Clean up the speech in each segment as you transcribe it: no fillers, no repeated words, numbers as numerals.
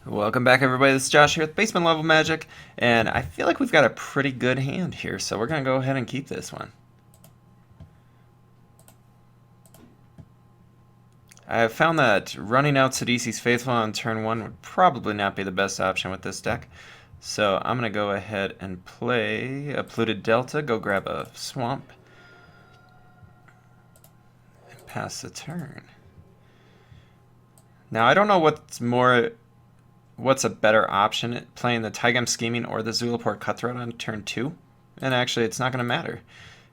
Welcome back, everybody. This is Josh here with Basement Level Magic, and I feel like we've got a pretty good hand here, so we're going to go ahead and keep this one. I have found that running out Sidisi's Faithful on turn 1 would probably not be the best option with this deck, so I'm going to go ahead and play a Polluted Delta, go grab a Swamp, and pass the turn. Now, I don't know what's a better option, playing the Taigam Scheming or the Zulaport Cutthroat on turn 2? And actually, it's not going to matter,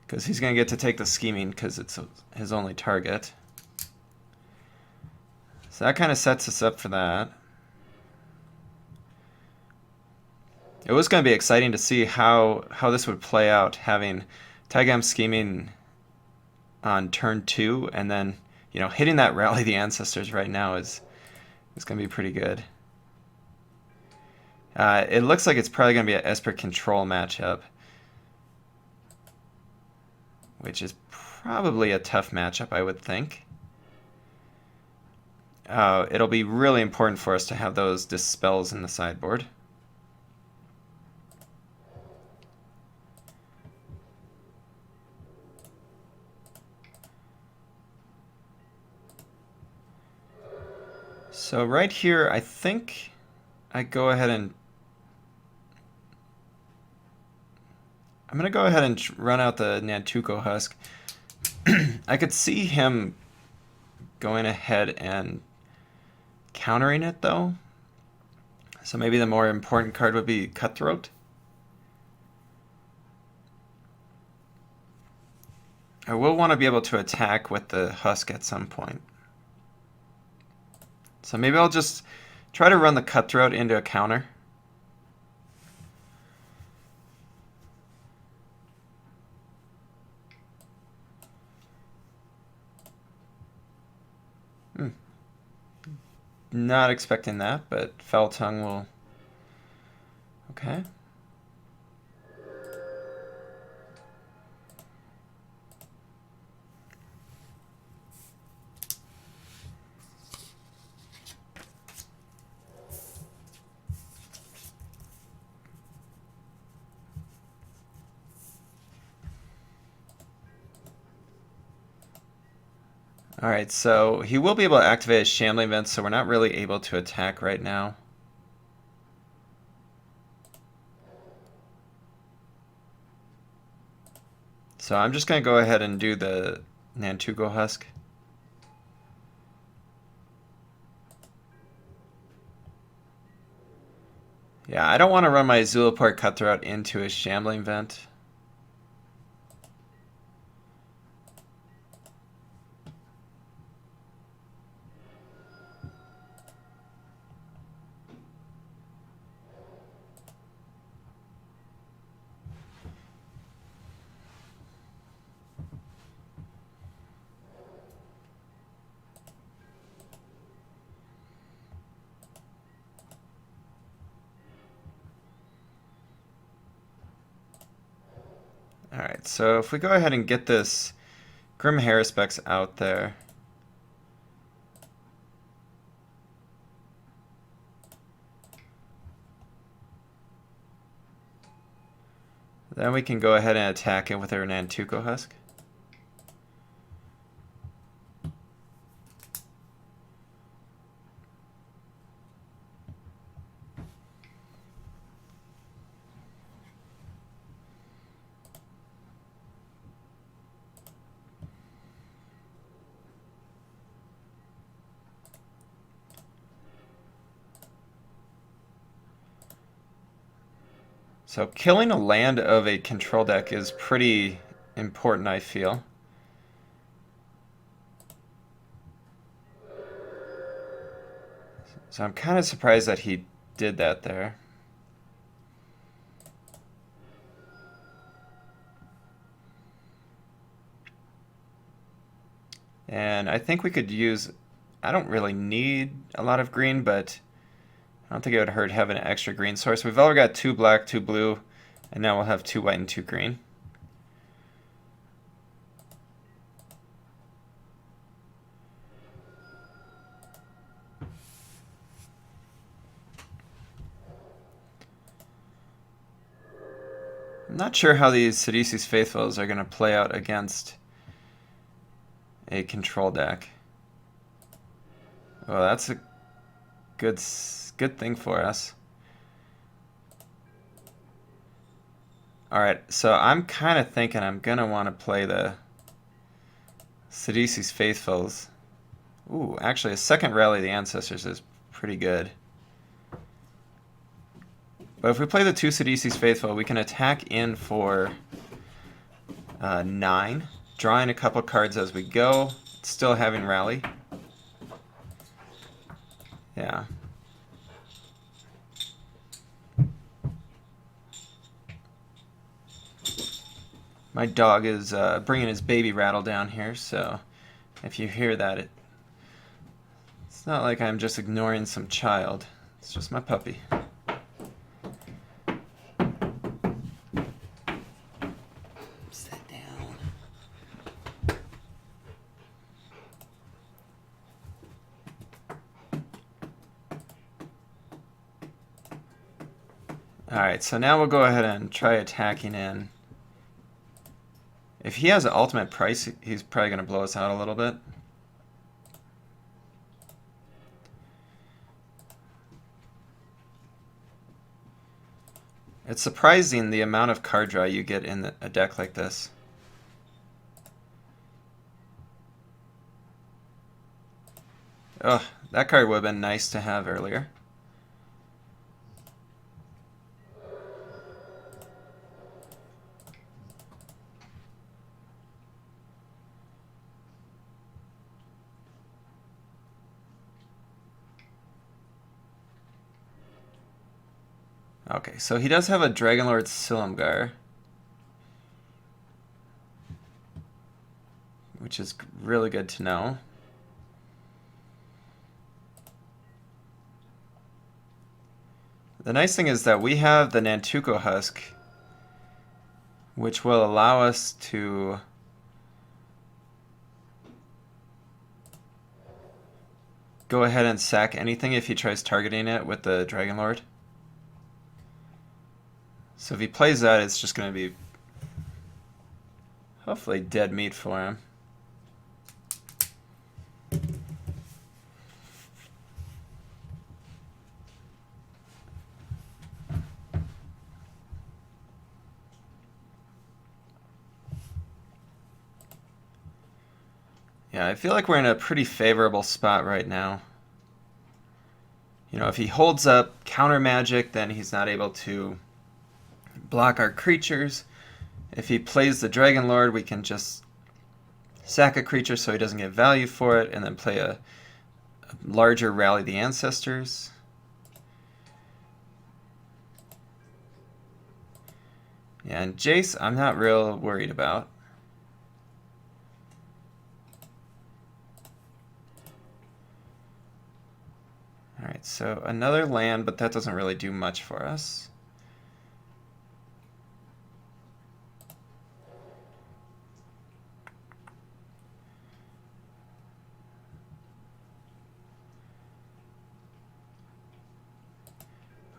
because he's going to get to take the Scheming because it's his only target. So that kind of sets us up for that. It was going to be exciting to see how this would play out, having Taigam Scheming on turn 2, and then, hitting that Rally the Ancestors right now is going to be pretty good. It looks like it's probably going to be an Esper Control matchup, which is probably a tough matchup, I would think. It'll be really important for us to have those Dispels in the sideboard. So right here, I think I go ahead and I'm going to go ahead and run out the Nantuko Husk. I could see him going ahead and countering it, though. So maybe the more important card would be Cutthroat. I will want to be able to attack with the Husk at some point. So maybe I'll just try to run the Cutthroat into a counter. Not expecting that, but Foul Tongue will... Okay. Alright, so he will be able to activate his Shambling Vent, so we're not really able to attack right now. So I'm just going to go ahead and do the Nantuko Husk. Yeah, I don't want to run my Zulaport Cutthroat into his Shambling Vent. Alright, so if we go ahead and get this Grim Haruspex out there. Then we can go ahead and attack it with our Nantuko Husk. So killing a land of a control deck is pretty important, I feel. So I'm kind of surprised that he did that there. And I think we could use... I don't really need a lot of green, but I don't think it would hurt having an extra green source. We've already got 2 black, 2 blue, and now we'll have 2 white and 2 green. not sure how these Sidisi's Faithfuls are going to play out against a control deck. Well, that's a good thing for us. Alright, so I'm kind of thinking I'm going to want to play the Sidisi's Faithfuls. Ooh, actually a second Rally of the Ancestors is pretty good. But if we play the two Sidisi's Faithful, we can attack in for 9, drawing a couple cards as we go, still having Rally. Yeah. My dog is bringing his baby rattle down here, so if you hear that, it's not like I'm just ignoring some child. It's just my puppy. Sit down. Alright, so now we'll go ahead and try attacking in. If he has an ultimate price, he's probably going to blow us out a little bit. It's surprising the amount of card draw you get in a deck like this. Ugh, that card would have been nice to have earlier. Okay, so he does have a Dragonlord Silumgar, which is really good to know. The nice thing is that we have the Nantuko Husk, which will allow us to go ahead and sack anything if he tries targeting it with the Dragonlord. So if he plays that, it's just going to be hopefully dead meat for him. Yeah, I feel like we're in a pretty favorable spot right now. You know, if he holds up counter magic, then he's not able to block our creatures. If he plays the Dragonlord, we can just sack a creature so he doesn't get value for it, and then play a larger Rally the Ancestors. Yeah, and Jace, I'm not real worried about. Alright, so another land, but that doesn't really do much for us.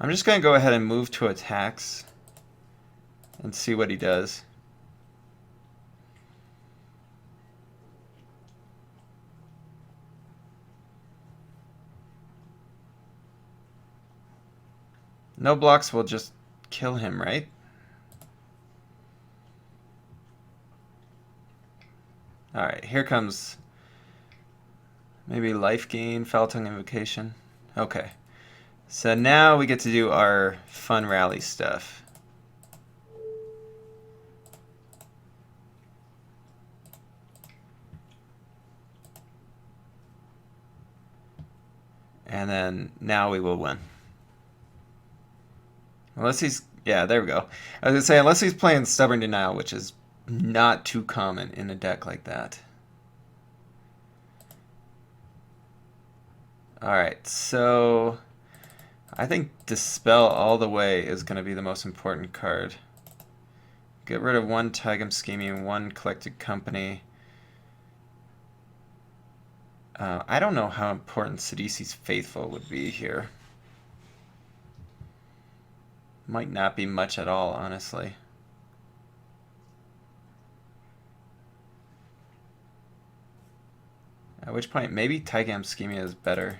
I'm just going to go ahead and move to attacks and see what he does. No blocks will just kill him, right? Alright, here comes maybe life gain, Foul Tongue Invocation. Okay. So now we get to do our fun rally stuff. And then now we will win. Unless he's, yeah, there we go. I was going to say, unless he's playing Stubborn Denial, which is not too common in a deck like that. Alright, so I think Dispel all the way is going to be the most important card. Get rid of one Tigum Scheming, one Collected Company. I don't know how important Sidisi's Faithful would be here. Might not be much at all, honestly. At which point, maybe Taigam Schemia is better.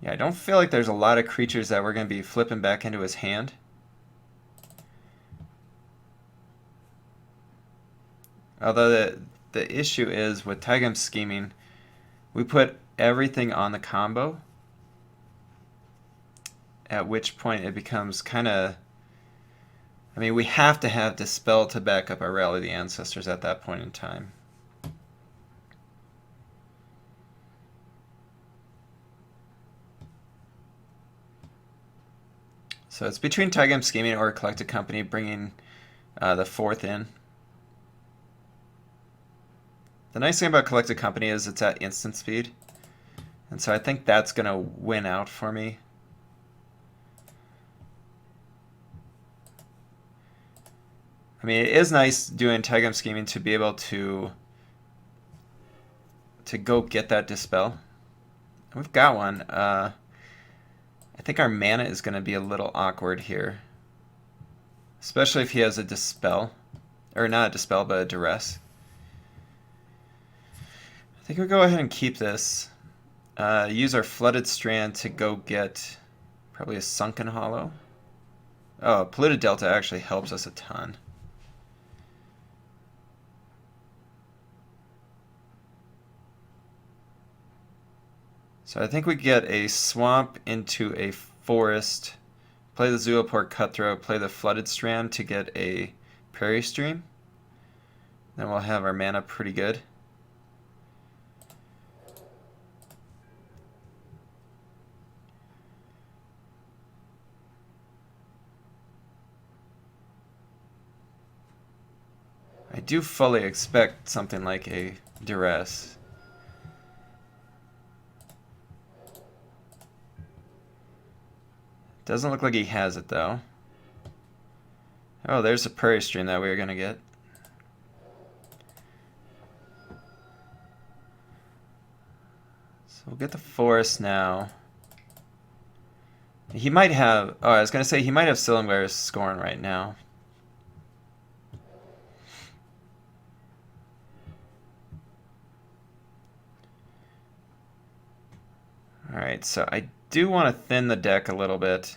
Yeah, I don't feel like there's a lot of creatures that we're going to be flipping back into his hand. Although the issue is with Taigam Scheming, we put everything on the combo, at which point it becomes kind of... I mean, we have to have Dispel to back up our Rally the Ancestors at that point in time. So it's between Taigam Scheming or Collected Company, bringing the 4th in. The nice thing about Collected Company is it's at instant speed. And so I think that's going to win out for me. I mean, it is nice doing Taigam Scheming to be able to go get that Dispel. We've got one. I think our mana is going to be a little awkward here. Especially if he has a Dispel. Or not a Dispel, but a Duress. I think we'll go ahead and keep this. Use our Flooded Strand to go get probably a Sunken Hollow. Oh, Polluted Delta actually helps us a ton. So I think we get a Swamp into a Forest, play the Zulaport Cutthroat, play the Flooded Strand to get a Prairie Stream. Then we'll have our mana pretty good. I do fully expect something like a Duress. Doesn't look like he has it, though. Oh, there's a Prairie Stream that we were going to get. So we'll get the Forest now. He might have... Oh, I was going to say he might have Silumgar's Scorn right now. Alright, so I do want to thin the deck a little bit.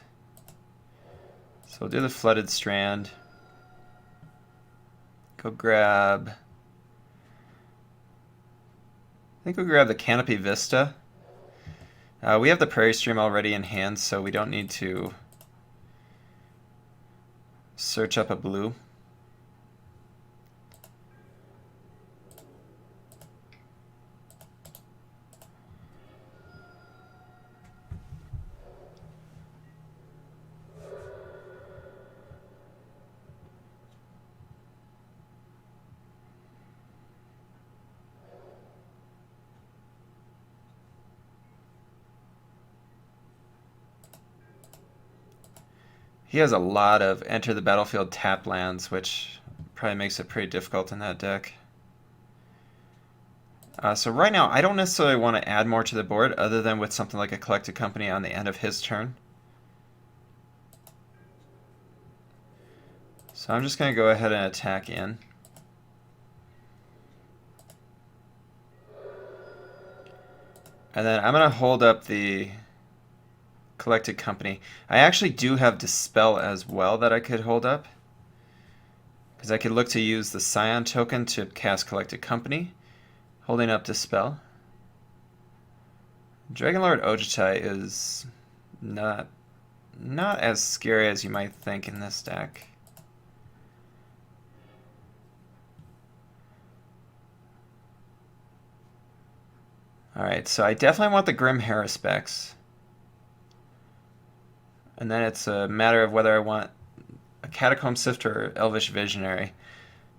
So we'll do the Flooded Strand. Go grab... I think we'll grab the Canopy Vista. We have the Prairie Stream already in hand, so we don't need to search up a blue. He has a lot of enter the battlefield tap lands, which probably makes it pretty difficult in that deck. So right now, I don't necessarily want to add more to the board other than with something like a Collected Company on the end of his turn. So I'm just going to go ahead and attack in. And then I'm going to hold up the Collected Company. I actually do have Dispel as well that I could hold up, because I could look to use the Scion token to cast Collected Company, holding up Dispel. Dragonlord Ojutai is not as scary as you might think in this deck. Alright, so I definitely want the Grim Haruspex. And then it's a matter of whether I want a Catacomb Sifter or Elvish Visionary.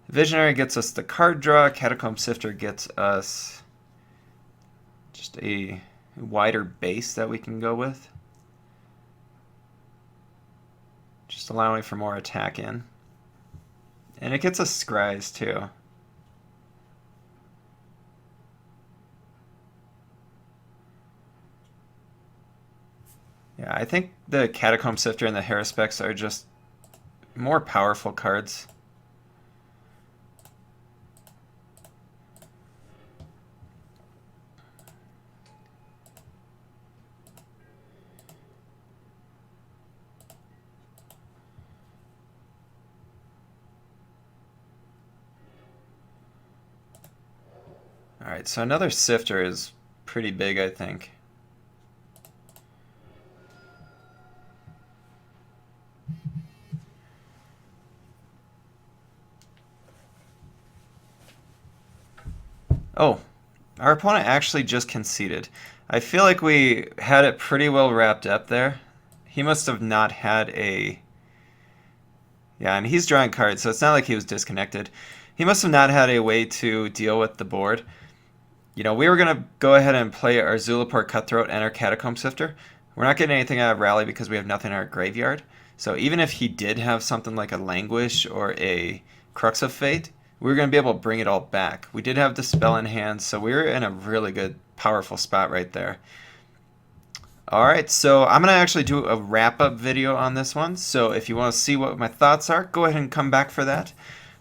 Visionary gets us the card draw, Catacomb Sifter gets us just a wider base that we can go with. Just allowing for more attack in. And it gets us Scries too. Yeah, I think the Catacomb Sifter and the Haruspex are just more powerful cards. Alright, so another Sifter is pretty big, I think. Oh, our opponent actually just conceded. I feel like we had it pretty well wrapped up there. He must have not had a... Yeah, and he's drawing cards, so it's not like he was disconnected. He must have not had a way to deal with the board. You know, we were going to go ahead and play our Zulaport Cutthroat and our Catacomb Sifter. We're not getting anything out of Rally because we have nothing in our graveyard. So even if he did have something like a Languish or a Crux of Fate, we were going to be able to bring it all back. We did have the spell in hand, so we were in a really good, powerful spot right there. Alright, so I'm going to actually do a wrap-up video on this one, so if you want to see what my thoughts are, go ahead and come back for that.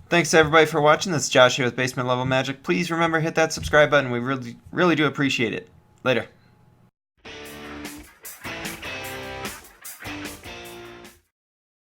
Thanks to everybody for watching. This is Josh here with Basement Level Magic. Please remember, hit that subscribe button. We really do appreciate it. Later.